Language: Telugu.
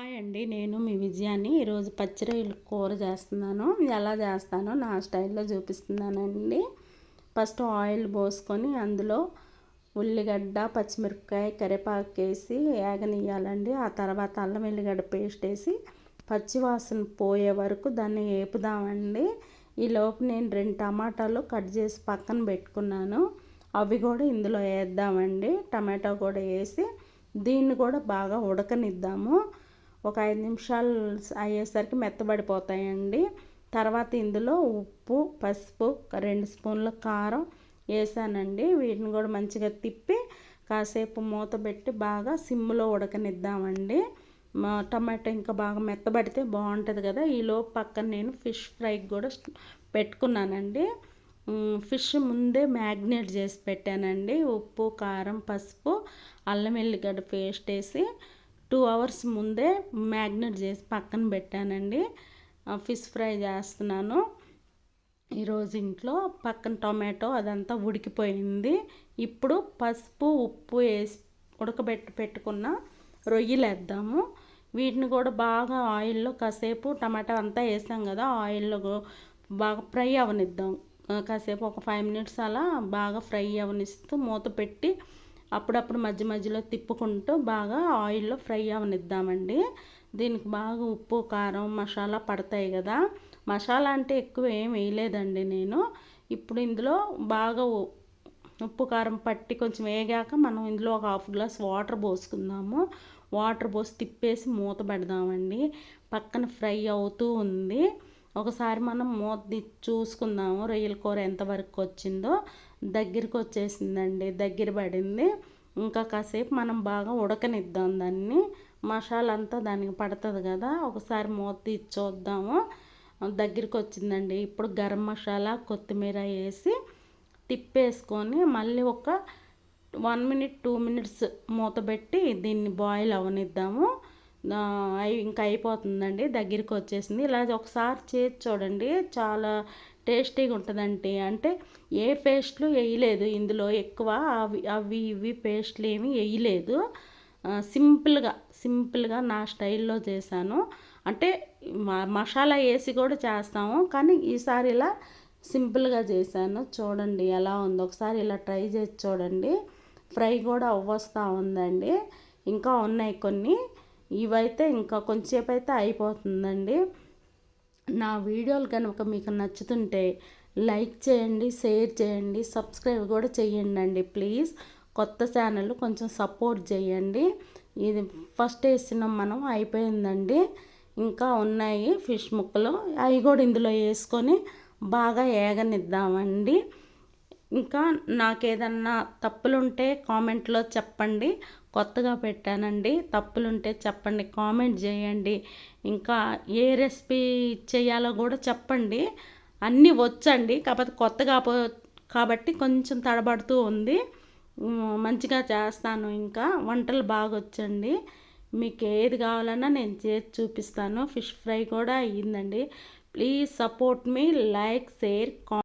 హాయ్ అండి, నేను మీ విజయాన్ని. ఈరోజు పచ్చి రొయ్యల కూర చేస్తున్నాను. ఎలా చేస్తానో నా స్టైల్లో చూపిస్తున్నానండి. ఫస్ట్ ఆయిల్ పోసుకొని అందులో ఉల్లిగడ్డ, పచ్చిమిరపకాయ, కరివేపాకు వేసి వేగనియ్యాలండి. ఆ తర్వాత అల్లం వెల్లిగడ్డ పేస్ట్ వేసి పచ్చివాసన పోయే వరకు దాన్ని వేపుదామండి. ఈలోపు నేను 2 టమాటాలు కట్ చేసి పక్కన పెట్టుకున్నాను. అవి కూడా ఇందులో వేద్దామండి. టమాటో కూడా వేసి దీన్ని కూడా బాగా ఉడకనిద్దాము. ఒక 5 నిమిషాలు అయ్యేసరికి మెత్తబడిపోతాయండి. తర్వాత ఇందులో ఉప్పు, పసుపు, 2 స్పూన్ల కారం వేసానండి. వీటిని కూడా మంచిగా తిప్పి కాసేపు మూత పెట్టి బాగా సిమ్లో ఉడకనిద్దామండి. టమాటో ఇంకా బాగా మెత్తబడితే బాగుంటుంది కదా. ఈలోపు పక్కన నేను ఫిష్ ఫ్రైకి కూడా పెట్టుకున్నానండి. ఫిష్ ముందే మ్యాగ్నేట్ చేసి పెట్టానండి. ఉప్పు, కారం, పసుపు, అల్లం వెల్లిగడ్డ పేస్ట్ వేసి 2 అవర్స్ ముందే మ్యాగ్నేట్ చేసి పక్కన పెట్టానండి. ఫిష్ ఫ్రై చేస్తున్నాను ఈరోజు ఇంట్లో. పక్కన టొమాటో అదంతా ఉడికిపోయింది. ఇప్పుడు పసుపు, ఉప్పు వేసి పెట్టుకున్న రొయ్యలు వేద్దాము. వీటిని కూడా బాగా ఆయిల్లో కాసేపు, టమాటా అంతా వేసాం కదా, ఆయిల్లో బాగా ఫ్రై అవనిద్దాం. కాసేపు ఒక 5 మినిట్స్ అలా బాగా ఫ్రై అవనిస్తూ మూత పెట్టి అప్పుడప్పుడు మధ్య మధ్యలో తిప్పుకుంటూ బాగా ఆయిల్లో ఫ్రై అవనిద్దామండి. దీనికి బాగా ఉప్పు, కారం, మసాలా పడతాయి కదా. మసాలా అంటే ఎక్కువ ఏం వేయలేదండి నేను. ఇప్పుడు ఇందులో బాగా ఉప్పు, కారం పట్టి కొంచెం వేగాక మనం ఇందులో ఒక 1/2 గ్లాస్ వాటర్ పోసుకుందాము. వాటర్ పోసి తిప్పేసి మూత పెడదామండి. పక్కన ఫ్రై అవుతూ ఉంది. ఒకసారి మనం మూత చూసుకుందాము రొయ్యల కూర ఎంతవరకు వచ్చిందో. దగ్గరికి వచ్చేసిందండి, దగ్గర పడింది. ఇంకా కాసేపు మనం బాగా ఉడకనిద్దాం దాన్ని. మసాలా అంతా దానికి పడుతుంది కదా. ఒకసారి మూత తీసి చూద్దాము. దగ్గరికి వచ్చిందండి. ఇప్పుడు గరం మసాలా, కొత్తిమీర వేసి తిప్పేసుకొని మళ్ళీ ఒక 1 మినిట్ 2 మినిట్స్ మూత పెట్టి దీన్ని బాయిల్ అవనిద్దాము. ఇంకా అయిపోతుందండి, దగ్గరికి వచ్చేసింది. ఇలా ఒకసారి చేసి చూడండి, చాలా టేస్టీగా ఉంటుందండి. అంటే ఏ పేస్ట్లు వేయలేదు ఇందులో, ఎక్కువ అవి ఇవి పేస్ట్లు ఏమీ వేయలేదు. సింపుల్గా నా స్టైల్లో చేశాను. అంటే మసాలా వేసి కూడా చేస్తాము, కానీ ఈసారి ఇలా సింపుల్గా చేశాను. చూడండి ఎలా ఉందో, ఒకసారి ఇలా ట్రై చేసి చూడండి. ఫ్రై కూడా అవ్వస్తూ ఉందండి. ఇంకా ఉన్నాయి కొన్ని. ఇవైతే ఇంకా కొంచెంసేపు అయితే అయిపోతుందండి. నా వీడియోలు కనుక మీకు నచ్చుతుంటే లైక్ చేయండి, షేర్ చేయండి, సబ్స్క్రైబ్ కూడా చేయండి ప్లీజ్. కొత్త ఛానల్ కొంచెం సపోర్ట్ చేయండి. ఇది ఫస్ట్ వేసిన మనం అయిపోయిందండి. ఇంకా ఉన్నాయి ఫిష్ ముక్కలు, అవి కూడా ఇందులో వేసుకొని బాగా ఏగనిద్దామండి. ఇంకా నాకేదన్నా తప్పులుంటే కామెంట్లో చెప్పండి. కొత్తగా పెట్టానండి, తప్పులుంటే చెప్పండి, కామెంట్ చేయండి. ఇంకా ఏ రెసిపీ చేయాలో కూడా చెప్పండి. అన్నీ వచ్చండి, కాకపోతే కొత్తగా కాబట్టి కొంచెం తడబడుతూ ఉంది. మంచిగా చేస్తాను. ఇంకా వంటలు బాగా వచ్చండి. మీకు ఏది కావాలన్నా నేను చేసి చూపిస్తాను. ఫిష్ ఫ్రై కూడా అయ్యిందండి. Please support me, like, share,